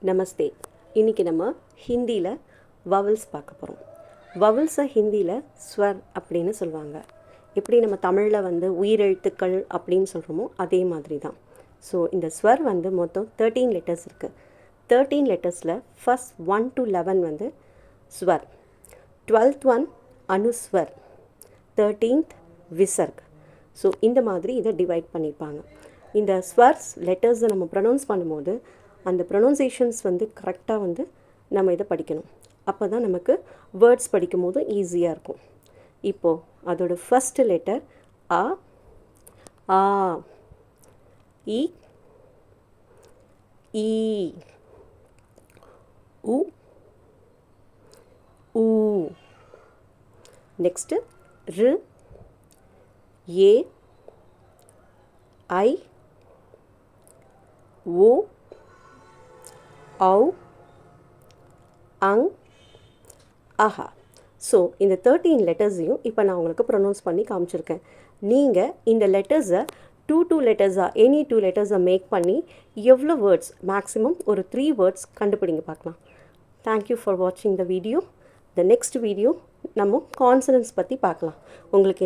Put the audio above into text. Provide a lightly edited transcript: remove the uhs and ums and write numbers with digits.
நமஸ்தே. இன்றைக்கி நம்ம ஹிந்தியில் வவல்ஸ் பார்க்க போகிறோம். வவல்ஸை ஹிந்தியில் ஸ்வர் அப்படின்னு சொல்லுவாங்க. எப்படி நம்ம தமிழில் உயிரெழுத்துக்கள் அப்படின்னு சொல்கிறோமோ அதே மாதிரி தான். ஸோ இந்த ஸ்வர் மொத்தம் 13 லெட்டர்ஸ் இருக்குது. 13 லெட்டர்ஸில் ஃபஸ்ட் 1 to 11 ஸ்வர், 12th ஒன் அனுஸ்வர், 13th விசர்க். ஸோ இந்த மாதிரி இதை டிவைட் பண்ணியிருப்பாங்க. இந்த ஸ்வர்ஸ் லெட்டர்ஸை நம்ம ப்ரொனவுன்ஸ் பண்ணும்போது அந்த ப்ரொனவுன்சேஷன்ஸ் கரெக்டாக நம்ம இதை படிக்கணும். அப்போ தான் நமக்கு வேர்ட்ஸ் படிக்கும் போது ஈஸியாக இருக்கும். இப்போது அதோட ஃபஸ்ட்டு லெட்டர் ஆ, ஆ, இ, ஈ, உ, ஊ. நெக்ஸ்ட்டு ரு, ஏ, ஐ, ஓ, ஔ, அங், அஹா. ஸோ இந்த 13 லெட்டர்ஸையும் இப்போ நான் உங்களுக்கு ப்ரொனவுன்ஸ் பண்ணி காமிச்சிருக்கேன். நீங்கள் இந்த லெட்டர்ஸை 2 லெட்டர்ஸாக எனி 2 லெட்டர்ஸை மேக் பண்ணி எவ்வளோ வேர்ட்ஸ் மேக்ஸிமம் ஒரு 3 வேர்ட்ஸ் கண்டுபிடிங்க பார்க்கலாம். தேங்க்யூ ஃபார் வாட்சிங் the video. The next video நம்ம கான்சனன்ட்ஸ் பற்றி பார்க்கலாம். உங்களுக்கு